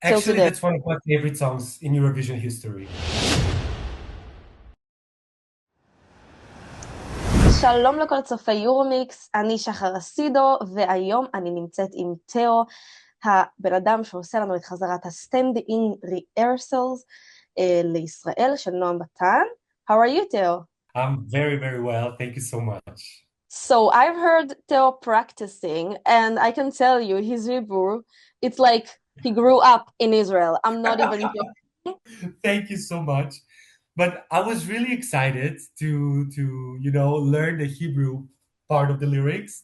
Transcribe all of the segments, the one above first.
till Actually, today. that's one of my favorite songs in Eurovision history. שלום לכל צופי יורומיקס, אני שחר אסידו, והיום אני נמצאת עם תאו, הבן אדם שעושה לנו את חזרת הסטאנד in Rehearsals לישראל של נועם בתן. How are you, Teo? I'm very, very well. Thank you so much. So I've heard Teo practicing, and I can tell you, his Hebrew, it's like he grew up in Israel. I'm not even joking. Thank you so much. But I was really excited to learn the Hebrew part of the lyrics.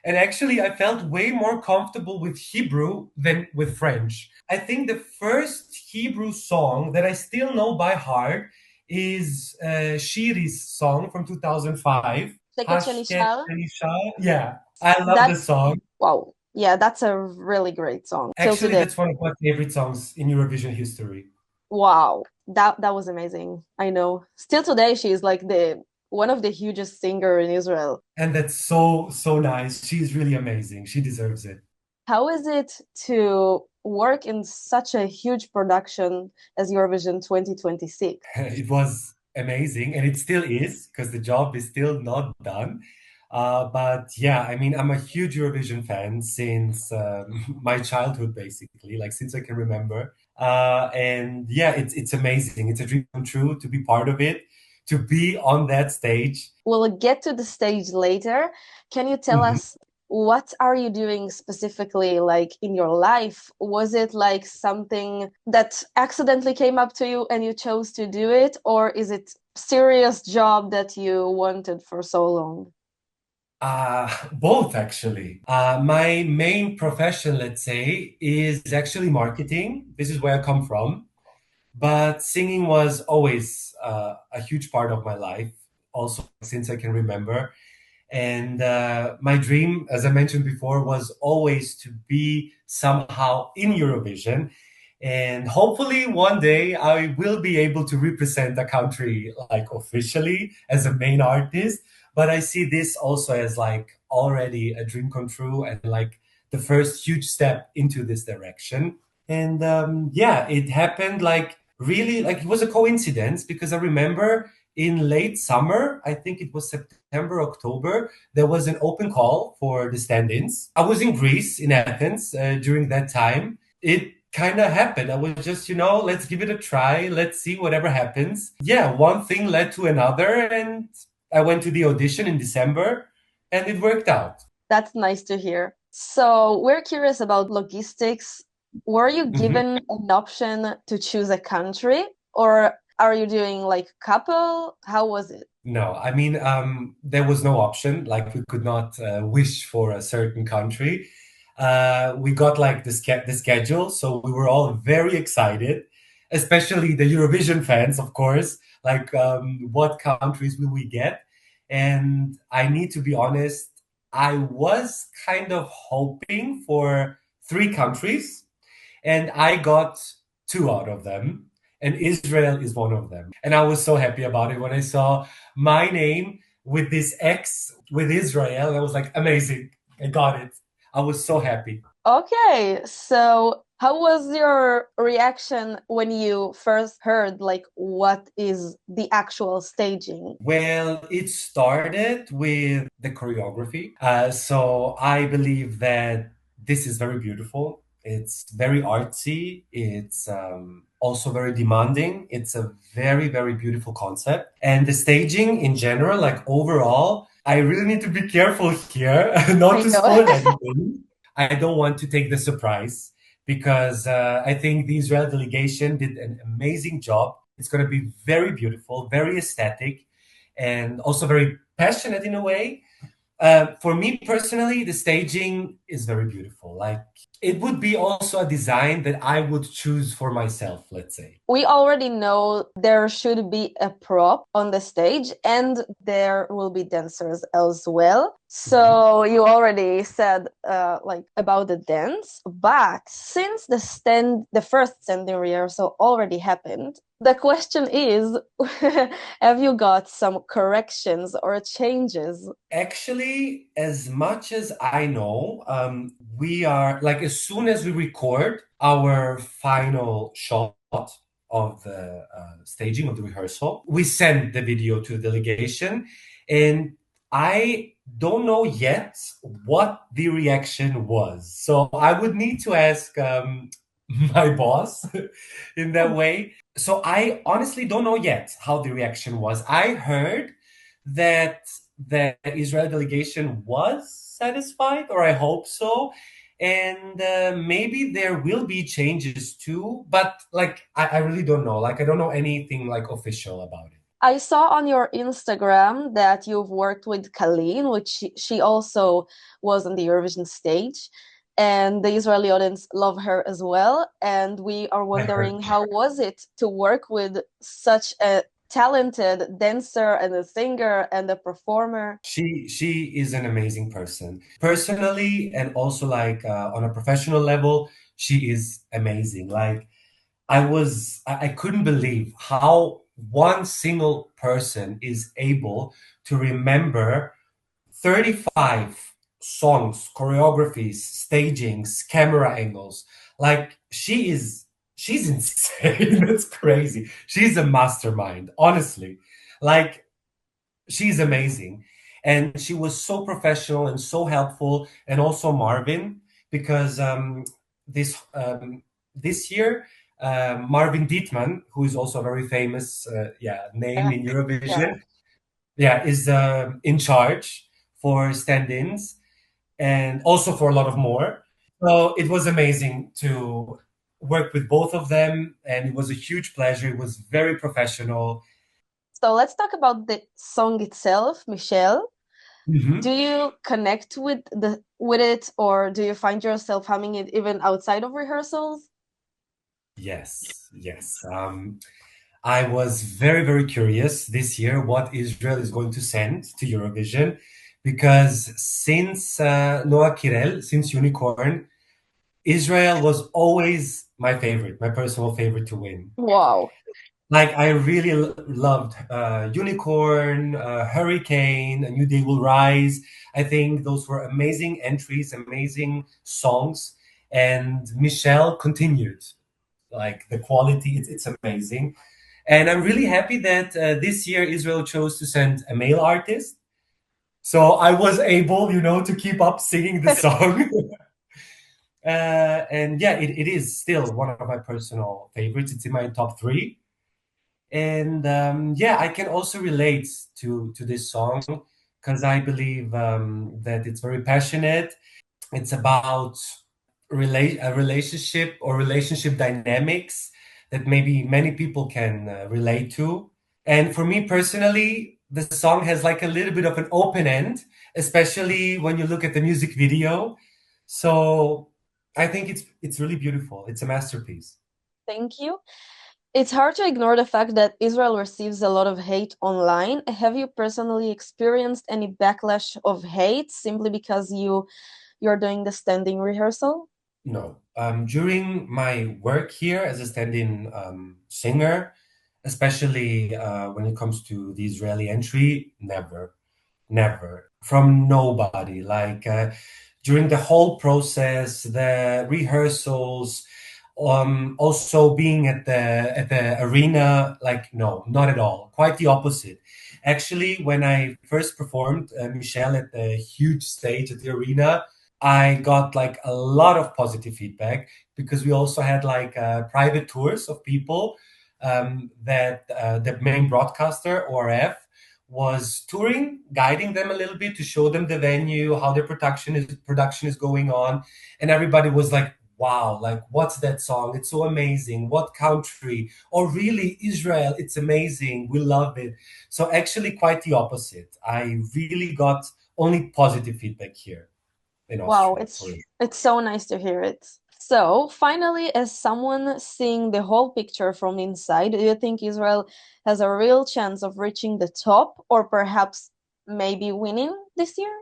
And actually, I felt way more comfortable with Hebrew than with French. I think the first Hebrew song that I still know by heart is Shiri's song from 2005. שקט שנשאר. Yeah, I love the song. Wow. Yeah, that's a really great song. Actually, that's one of my favorite songs in Eurovision history. Wow, that was amazing. I know. Still today, she's like one of the hugest singer in Israel. And that's so nice. She's really amazing. She deserves it. How is it to work in such a huge production as Eurovision 2026? It was amazing, and it still is, because the job is still not done. But yeah, I mean, I'm a huge Eurovision fan since my childhood, basically, like since I can remember. And yeah, it's amazing. It's a dream come true to be part of it, to be on that stage. We'll get to the stage later. Can you tell us what are you doing specifically, like in your life? Was it like something that accidentally came up to you and you chose to do it, or is it serious job that you wanted for so long? Both, actually. My main profession, let's say, is actually marketing. This is where I come from. But singing was always a huge part of my life, also since I can remember. And my dream, as I mentioned before, was always to be somehow in Eurovision. And hopefully one day I will be able to represent a country like officially as a main artist. But I see this also as like already a dream come true and like the first huge step into this direction. And yeah, it happened like really, like it was a coincidence, because I remember in late summer, I think it was September, October, there was an open call for the stand-ins. I was in Greece, in Athens, during that time. It kind of happened. I was just, let's give it a try. Let's see whatever happens. Yeah, one thing led to another, and I went to the audition in December, and it worked out. That's nice to hear. So we're curious about logistics. Were you given an option to choose a country, or are you doing like couple? How was it? No, I mean, there was no option. Like we could not wish for a certain country. We got like the schedule, so we were all very excited, especially the Eurovision fans, of course. Like, what countries will we get? And I need to be honest, I was kind of hoping for 3 countries, and I got 2 out of them. And Israel is one of them. And I was so happy about it when I saw my name with this X with Israel. I was like, amazing. I got it. I was so happy. Okay, so how was your reaction when you first heard like what is the actual staging? Well, it started with the choreography. So I believe that this is very beautiful. It's very artsy. It's also very demanding. It's a very, very beautiful concept. And the staging in general, like overall, I really need to be careful here not to spoil anything. I don't want to take the surprise, because I think the Israel delegation did an amazing job. It's going to be very beautiful, very aesthetic, and also very passionate in a way. For me personally, the staging is very beautiful. Like, it would be also a design that I would choose for myself, let's say. We already know there should be a prop on the stage, and there will be dancers as well. So you already said like about the dance, but since the first standing rehearsal already happened, The question is, have you got some corrections or changes? Actually, as much as I know, we are like, as soon as we record our final shot of the staging of the rehearsal, we send the video to the delegation, and I don't know yet what the reaction was. So I would need to ask my boss in that way. So I honestly don't know yet how the reaction was. I heard that the Israel delegation was satisfied, or I hope so. And maybe there will be changes too, but like I really don't know. Like I don't know anything like official about it. I saw on your Instagram that you've worked with Colleen, which she also was on the Eurovision stage, and the Israeli audience love her as well. And we are wondering, how was it to work with such a talented dancer and a singer and a performer? She is an amazing person. Personally, and also like on a professional level, she is amazing. Like I couldn't believe how one single person is able to remember 35 songs, choreographies, stagings, camera angles. Like she's insane. That's crazy. She's a mastermind, honestly. Like she's amazing. And she was so professional and so helpful, and also Marvin, because this this year Marvin Dietman, who is also a very famous name in Eurovision, is in charge for stand-ins and also for a lot of more. So it was amazing to work with both of them, and it was a huge pleasure. It was very professional. So let's talk about the song itself, Michelle. Mm-hmm. Do you connect with it, or do you find yourself humming it even outside of rehearsals? Yes. I was very, very curious this year what Israel is going to send to Eurovision, because since Noah Kirel, since Unicorn, Israel was always my favorite, my personal favorite to win. Wow. Like I really loved Unicorn, Hurricane, A New Day Will Rise. I think those were amazing entries, amazing songs. And Michelle continued. Like the quality, it's amazing. And I'm really happy that this year Israel chose to send a male artist. So I was able, to keep up singing the song. And yeah, it is still one of my personal favorites. It's in my top 3. And I can also relate to this song, because I believe that it's very passionate. It's about a relationship or relationship dynamics that maybe many people can relate to. And for me personally, the song has like a little bit of an open end, especially when you look at the music video. So I think it's really beautiful. It's a masterpiece. Thank you. It's hard to ignore the fact that Israel receives a lot of hate online. Have you personally experienced any backlash of hate simply because you're doing the standing rehearsal? No. During my work here as a stand-in singer, especially when it comes to the Israeli entry, never. From nobody. Like during the whole process, the rehearsals, also being at the arena, like no, not at all. Quite the opposite. Actually, when I first performed Michelle at the huge stage at the arena, I got like a lot of positive feedback, because we also had like private tours of people that the main broadcaster, ORF, was touring, guiding them a little bit to show them the venue, how their production is going on, and everybody was like, "Wow, like what's that song? It's so amazing. What country? Oh, really, Israel? It's amazing. We love it." So actually, quite the opposite. I really got only positive feedback here in Wow, Austria. it's so nice to hear it. So finally, as someone seeing the whole picture from inside, do you think Israel has a real chance of reaching the top, or perhaps maybe winning this year?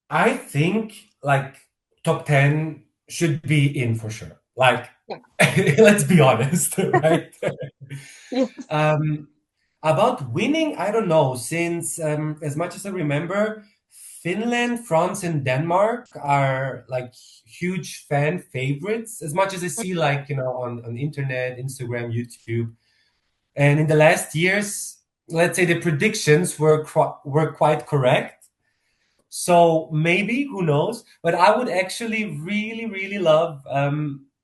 I think like top 10 should be in for sure. Like, Yeah. let's be honest, right? Yes. About winning, I don't know, since as much as I remember, Finland, France, and Denmark are like huge fan favorites, as much as I see like, on internet, Instagram, YouTube. And in the last years, let's say the predictions were quite correct. So maybe, who knows? But I would actually really, really love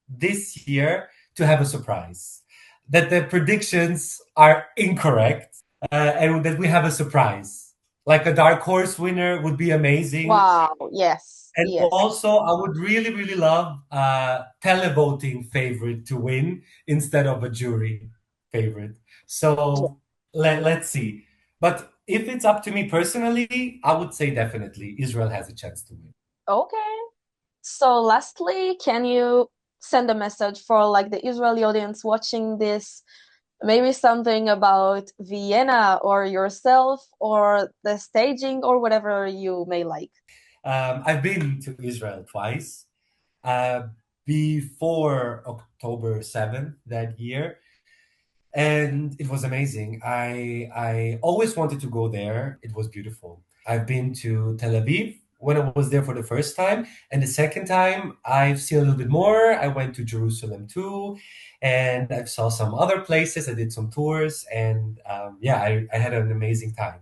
this year to have a surprise. That the predictions are incorrect and that we have a surprise. Like a dark horse winner would be amazing. Wow, yes. And Yes. also, I would really, really love a televoting favorite to win instead of a jury favorite. So let's see. But if it's up to me personally, I would say definitely Israel has a chance to win. Okay. So lastly, can you send a message for like the Israeli audience watching this? Maybe something about Vienna or yourself or the staging or whatever you may like. I've been to Israel twice. Before October 7th that year. And it was amazing. I always wanted to go there. It was beautiful. I've been to Tel Aviv when I was there for the first time. And the second time, I've seen a little bit more. I went to Jerusalem too. And I saw some other places. I did some tours. And I had an amazing time.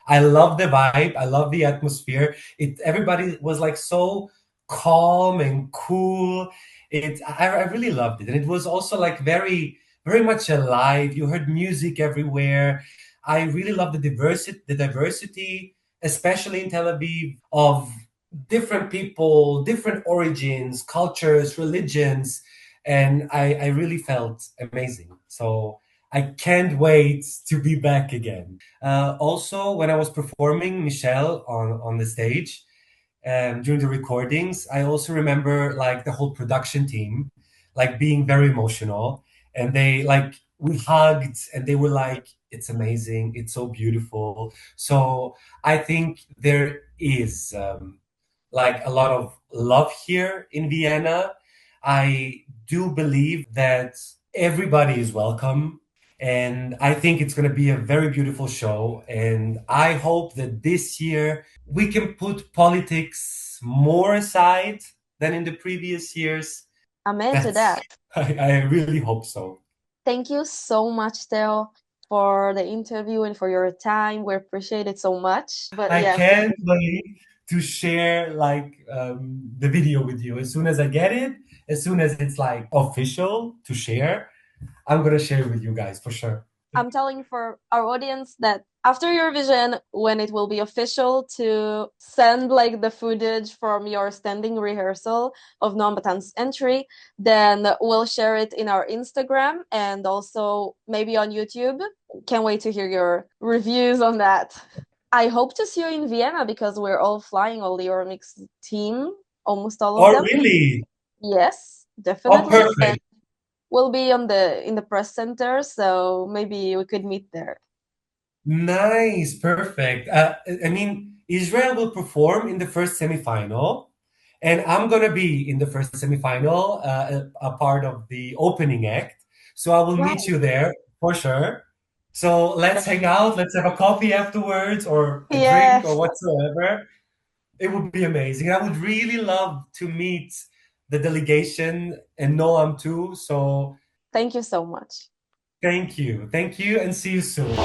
I love the vibe. I love the atmosphere. Everybody was like so calm and cool. I really loved it. And it was also like very, very much alive. You heard music everywhere. I really love the diversity, especially in Tel Aviv, of different people, different origins, cultures, religions. And I really felt amazing. So I can't wait to be back again. Also, when I was performing Michelle on the stage during the recordings, I also remember like the whole production team like being very emotional, and we hugged and they were like, it's amazing, it's so beautiful. So I think there is like a lot of love here in Vienna. I do believe that everybody is welcome. And I think it's going to be a very beautiful show. And I hope that this year we can put politics more aside than in the previous years. Amen to that. I really hope so. Thank you so much, Theo, for the interview and for your time. We appreciate it so much. But I can't wait to share like the video with you as soon as I get it, as soon as it's like official to share. I'm gonna share it with you guys for sure. I'm telling for our audience that after Eurovision, when it will be official, to send like the footage from your standing rehearsal of Noam Batan's entry, then we'll share it in our Instagram and also maybe on YouTube. Can't wait to hear your reviews on that. I hope to see you in Vienna because we're all flying, all the Euromix team, almost all of them. Oh, really? Yes, definitely. Oh, perfect. And we'll be in the press center, so maybe we could meet there. Nice, perfect. I mean, Israel will perform in the first semifinal, and I'm gonna be in the first semifinal, a part of the opening act. So I will meet you there for sure. So let's hang out. Let's have a coffee afterwards, or a drink, or whatsoever. It would be amazing. I would really love to meet the delegation and Noam too. So thank you so much. Thank you, and see you soon.